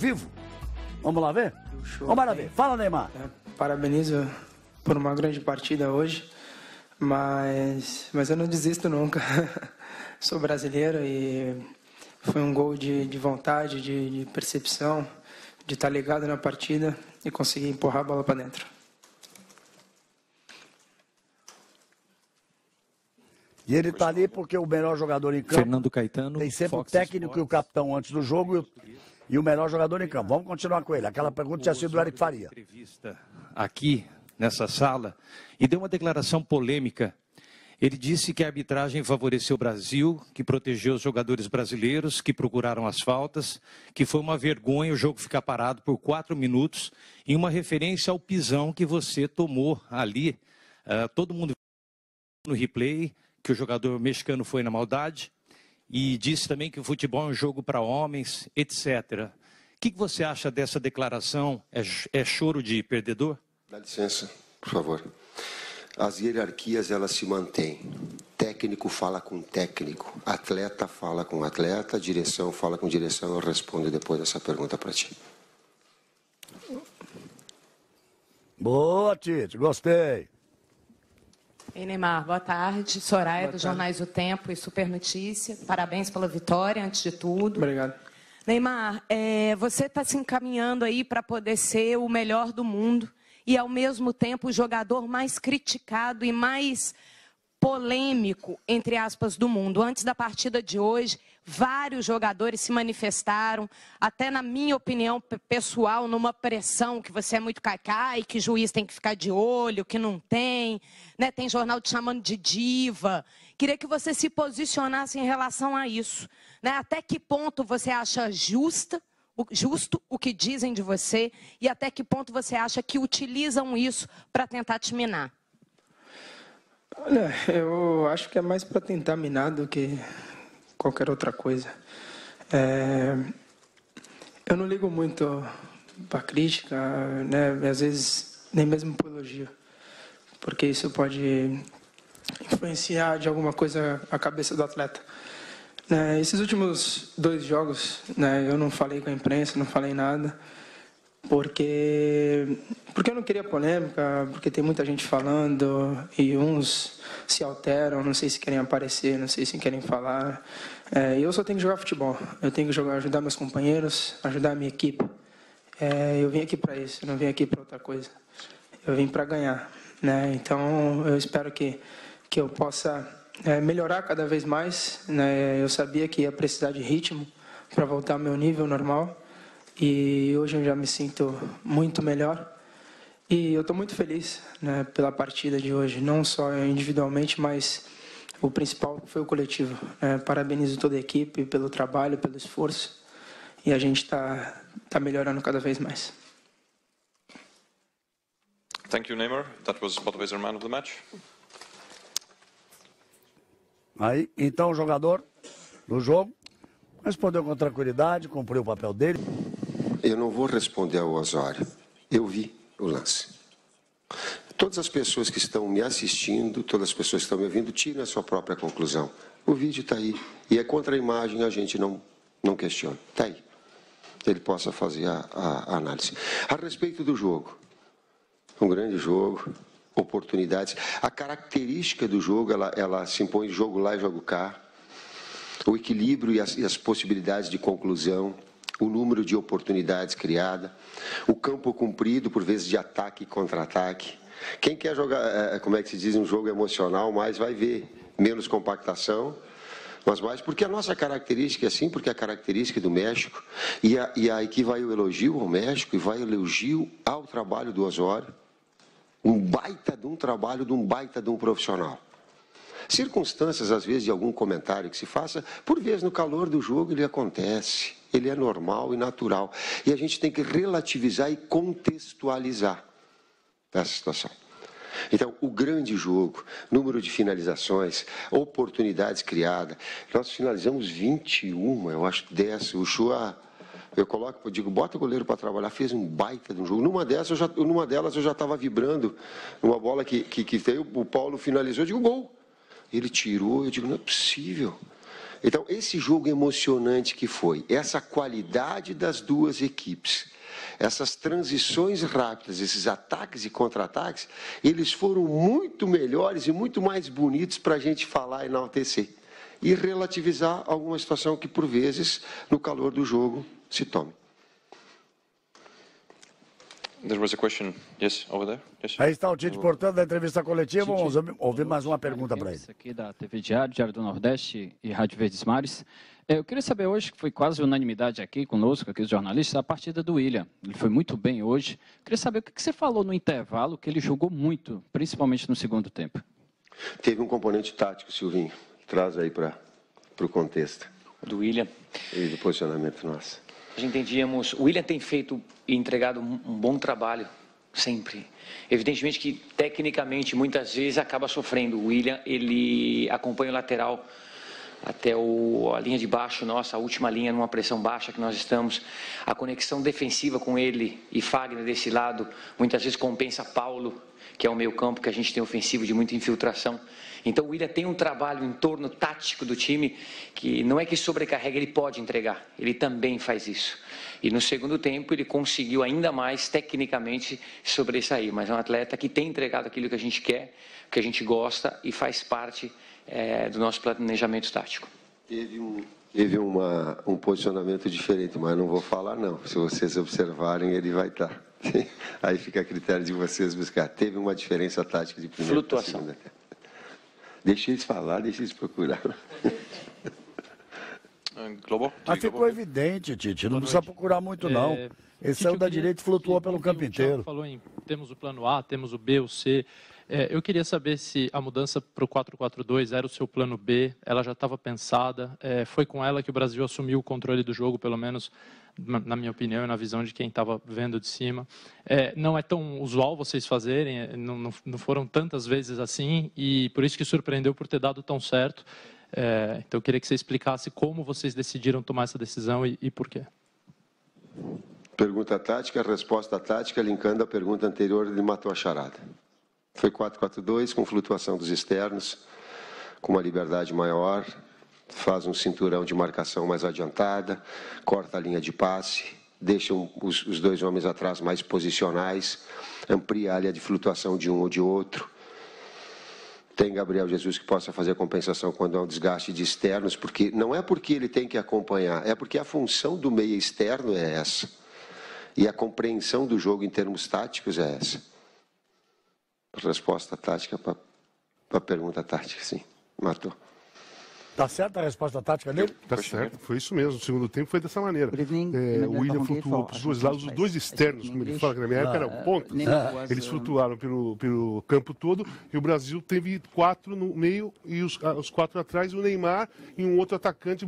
vivo. Vamos lá ver? Vamos lá ver. Fala, Neymar. Parabenizo por uma grande partida hoje, mas eu não desisto nunca. Sou brasileiro e foi um gol de vontade, de percepção, de estar ligado na partida e conseguir empurrar a bola para dentro. E ele está ali porque o melhor jogador em campo... Fernando Caetano, tem sempre Fox o técnico Sports. e o capitão antes do jogo e o melhor jogador em campo. Vamos continuar com ele. Aquela pergunta tinha sido do Eric Faria. Entrevista aqui, nessa sala, e deu uma declaração polêmica. Ele disse que a arbitragem favoreceu o Brasil, que protegeu os jogadores brasileiros, que procuraram as faltas, que foi uma vergonha o jogo ficar parado por 4 minutos, em uma referência ao pisão que você tomou ali. Todo mundo no replay que o jogador mexicano foi na maldade, e disse também que o futebol é um jogo para homens, etc. O que você acha dessa declaração? É choro de perdedor? Dá licença, por favor. As hierarquias, elas se mantêm. Técnico fala com técnico, atleta fala com atleta, direção fala com direção. Eu respondo depois dessa pergunta para ti. Boa, Tite, gostei. Ei, Neymar, boa tarde. Soraya, dos jornais O Tempo e Super Notícia. Parabéns pela vitória, antes de tudo. Obrigado. Neymar, você está se encaminhando aí para poder ser o melhor do mundo e, ao mesmo tempo, o jogador mais criticado e mais polêmico, entre aspas, do mundo. Antes da partida de hoje, vários jogadores se manifestaram, até na minha opinião pessoal, numa pressão que você é muito cacai, que o juiz tem que ficar de olho, que não tem, né? Tem jornal te chamando de diva. Queria que você se posicionasse em relação a isso, né? Até que ponto você acha justo o que dizem de você e até que ponto você acha que utilizam isso para tentar te minar? Olha, eu acho que é mais para tentar minar do que qualquer outra coisa. Eu não ligo muito para crítica, né? Às vezes nem mesmo para elogio, porque isso pode influenciar de alguma coisa a cabeça do atleta. Esses últimos 2 jogos, eu não falei com a imprensa, não falei nada, porque eu não queria polêmica, porque tem muita gente falando e uns se alteram, não sei se querem aparecer, não sei se querem falar. Eu só tenho que jogar futebol, eu tenho que ajudar meus companheiros, ajudar a minha equipe. Eu vim aqui para isso, eu não vim aqui para outra coisa. Eu vim para ganhar, né? Então eu espero que eu possa melhorar cada vez mais, né? Eu sabia que ia precisar de ritmo para voltar ao meu nível normal. E hoje eu já me sinto muito melhor. E eu estou muito feliz, né, pela partida de hoje. Não só individualmente, mas o principal foi o coletivo. Parabenizo toda a equipe pelo trabalho, pelo esforço. E a gente tá melhorando cada vez mais. Thank you, Neymar. That was Budweiser Man of the Match. Aí, então o jogador do jogo respondeu com tranquilidade, cumpriu o papel dele. Eu não vou responder ao Osório. Eu vi o lance. Todas as pessoas que estão me assistindo, todas as pessoas que estão me ouvindo, tirem a sua própria conclusão. O vídeo está aí. E é contra a imagem, a gente não questiona. Está aí. Ele possa fazer a análise. A respeito do jogo. Um grande jogo. Oportunidades. A característica do jogo, ela se impõe jogo lá e jogo cá. O equilíbrio e as possibilidades de conclusão. O número de oportunidades criadas, o campo cumprido, por vezes de ataque e contra-ataque. Quem quer jogar, como é que se diz, um jogo emocional, mais vai ver menos compactação, mas mais porque a nossa característica é assim, porque a característica do México, e aqui vai o elogio ao México e vai o elogio ao trabalho do Osório, um baita de um trabalho de um baita de um profissional. Circunstâncias, às vezes, de algum comentário que se faça, por vezes, no calor do jogo, ele acontece. Ele é normal e natural. E a gente tem que relativizar e contextualizar essa situação. Então, o grande jogo, número de finalizações, oportunidades criadas. Nós finalizamos 21, eu acho, 10. O Chua, eu digo, bota o goleiro para trabalhar, fez um baita de um jogo. Numa delas eu já estava vibrando, numa bola que veio, o Paulo finalizou, eu digo, gol. Ele tirou, eu digo, não é possível. Então, esse jogo emocionante que foi, essa qualidade das duas equipes, essas transições rápidas, esses ataques e contra-ataques, eles foram muito melhores e muito mais bonitos para a gente falar e enaltecer. E relativizar alguma situação que, por vezes, no calor do jogo, se tome. There was a question. Yes, over there. Yes. Aí está o Tite, portanto, da entrevista coletiva. Vamos ouvir mais uma pergunta para ele. Aqui da TV Diário do Nordeste e Rádio Verdes Mares. Eu queria saber hoje, que foi quase unanimidade aqui conosco, aqui os jornalistas, a partida do William. Ele foi muito bem hoje. Eu queria saber o que você falou no intervalo, que ele jogou muito, principalmente no segundo tempo. Teve um componente tático, Silvinho. Traz aí para o contexto. Do William. E do posicionamento nosso. Nós entendíamos, o William tem feito e entregado um bom trabalho, sempre. Evidentemente que, tecnicamente, muitas vezes acaba sofrendo. O William, ele acompanha o lateral até a linha de baixo nossa, a última linha, numa pressão baixa que nós estamos. A conexão defensiva com ele e Fagner desse lado, muitas vezes compensa Paulo, que é o meio campo que a gente tem ofensivo de muita infiltração. Então o William tem um trabalho em torno tático do time que não é que sobrecarrega, ele pode entregar, ele também faz isso. E no segundo tempo ele conseguiu ainda mais tecnicamente sobressair, mas é um atleta que tem entregado aquilo que a gente quer, que a gente gosta e faz parte do nosso planejamento tático. Teve um posicionamento diferente, mas não vou falar não, se vocês observarem ele vai estar. Aí fica a critério de vocês buscar. Teve uma diferença tática de primeira para segunda. Deixa eles falar, deixa eles procurar. Mas ficou evidente, Tite, não precisa procurar muito não. Ele saiu da direita e flutuou pelo campo inteiro. Falou temos o plano A, temos o B, o C. Eu queria saber se a mudança para o 4-4-2 era o seu plano B, ela já estava pensada, foi com ela que o Brasil assumiu o controle do jogo, pelo menos na minha opinião e na visão de quem estava vendo de cima. Não é tão usual vocês fazerem, não foram tantas vezes assim, e por isso que surpreendeu por ter dado tão certo. Então eu queria que você explicasse como vocês decidiram tomar essa decisão e por quê. Pergunta tática, resposta tática, linkando a pergunta anterior, ele matou a charada. Foi 4-4-2, com flutuação dos externos, com uma liberdade maior, faz um cinturão de marcação mais adiantada, corta a linha de passe, deixa os dois homens atrás mais posicionais, amplia a área de flutuação de um ou de outro. Tem Gabriel Jesus que possa fazer compensação quando há um desgaste de externos, porque não é porque ele tem que acompanhar, é porque a função do meia externo é essa. E a compreensão do jogo em termos táticos é essa. Resposta tática para a pergunta tática, sim. Matou. Tá certa a resposta tática dele? Tá certo, foi isso mesmo. O segundo tempo foi dessa maneira. O William flutuou para os dois lados, os dois externos, como ele fala, que na minha época era o ponto. Eles flutuaram pelo campo todo e o Brasil teve 4 no meio e os 4 atrás, o Neymar e um outro atacante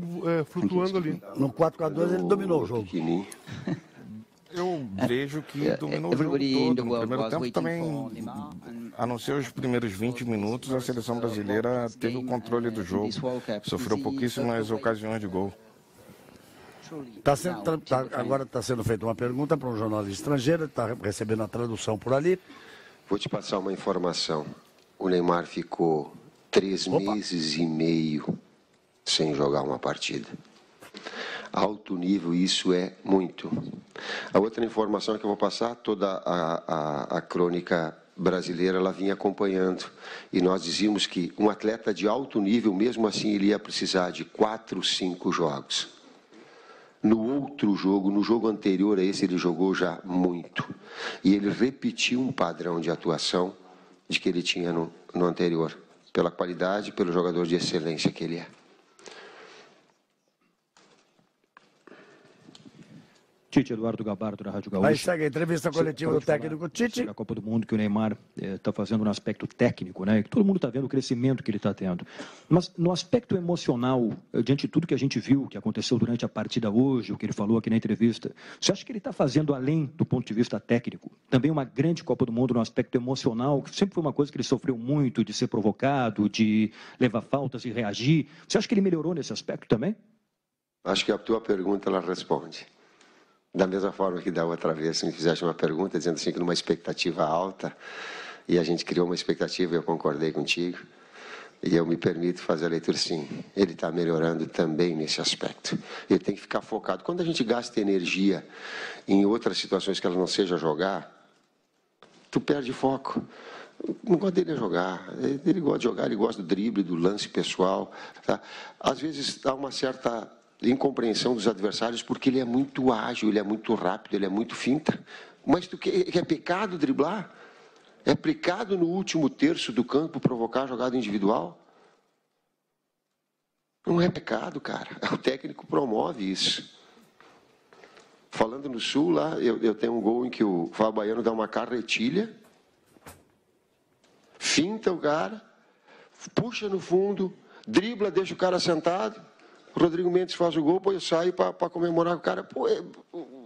flutuando ali. No 4-4-2 ele dominou o jogo. Eu vejo que dominou o jogo todo. No primeiro tempo também, a não ser os primeiros 20 minutos, a seleção brasileira teve o controle do jogo. Sofreu pouquíssimas ocasiões de gol. Agora está sendo feita uma pergunta para um jornalista estrangeiro, está recebendo a tradução por ali. Vou te passar uma informação. O Neymar ficou 3 meses e meio sem jogar uma partida. Alto nível, isso é muito. A outra informação que eu vou passar, toda a crônica brasileira, ela vinha acompanhando. E nós dizíamos que um atleta de alto nível, mesmo assim, ele ia precisar de 4, 5 jogos. No outro jogo, no jogo anterior a esse, ele jogou já muito. E ele repetiu um padrão de atuação de que ele tinha no anterior. Pela qualidade, pelo jogador de excelência que ele é. Tite, Eduardo Gabardo, da Rádio Gaúcha. Aí segue a entrevista coletiva do técnico Tite. A Copa do Mundo que o Neymar está fazendo no aspecto técnico, né? Que todo mundo está vendo o crescimento que ele está tendo. Mas no aspecto emocional, diante de tudo que a gente viu, que aconteceu durante a partida hoje, o que ele falou aqui na entrevista, você acha que ele está fazendo, além do ponto de vista técnico, também uma grande Copa do Mundo no aspecto emocional, que sempre foi uma coisa que ele sofreu muito, de ser provocado, de levar faltas e reagir. Você acha que ele melhorou nesse aspecto também? Acho que a tua pergunta, ela responde. Da mesma forma que da outra vez, você me fizeste uma pergunta dizendo assim que numa expectativa alta, e a gente criou uma expectativa e eu concordei contigo. E eu me permito fazer a leitura, sim. Ele está melhorando também nesse aspecto. Ele tem que ficar focado. Quando a gente gasta energia em outras situações que ela não seja jogar, tu perde foco. Não gosta dele jogar. Ele gosta de jogar, ele gosta do drible, do lance pessoal. Tá? Às vezes há uma certa incompreensão dos adversários porque ele é muito ágil, ele é muito rápido, ele é muito finta. Mas tu que é pecado driblar? É pecado no último terço do campo provocar a jogada individual? Não é pecado, cara. O técnico promove isso. Falando no Sul, lá, eu tenho um gol em que o Fábio Baiano dá uma carretilha, finta o cara, puxa no fundo, dribla, deixa o cara sentado, o Rodrigo Mendes faz o gol, depois eu saio para comemorar com o cara. Pô,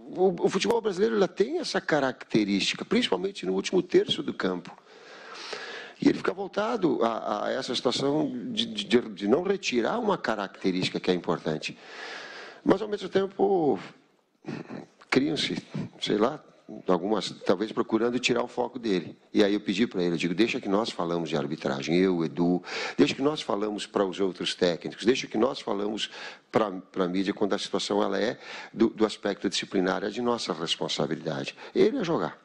o futebol brasileiro ela tem essa característica, principalmente no último terço do campo. E ele fica voltado a essa situação de não retirar uma característica que é importante. Mas, ao mesmo tempo, criam-se, sei lá, algumas, talvez procurando tirar o foco dele. E aí eu pedi para ele, eu digo, deixa que nós falamos de arbitragem, eu, Edu, deixa que nós falamos para os outros técnicos, deixa que nós falamos para a mídia quando a situação ela é do aspecto disciplinar, é de nossa responsabilidade. Ele ia jogar,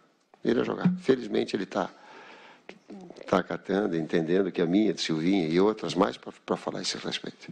ele ia jogar. Felizmente ele está acatando, entendendo que a minha, de Silvinha e outras mais para falar a esse respeito.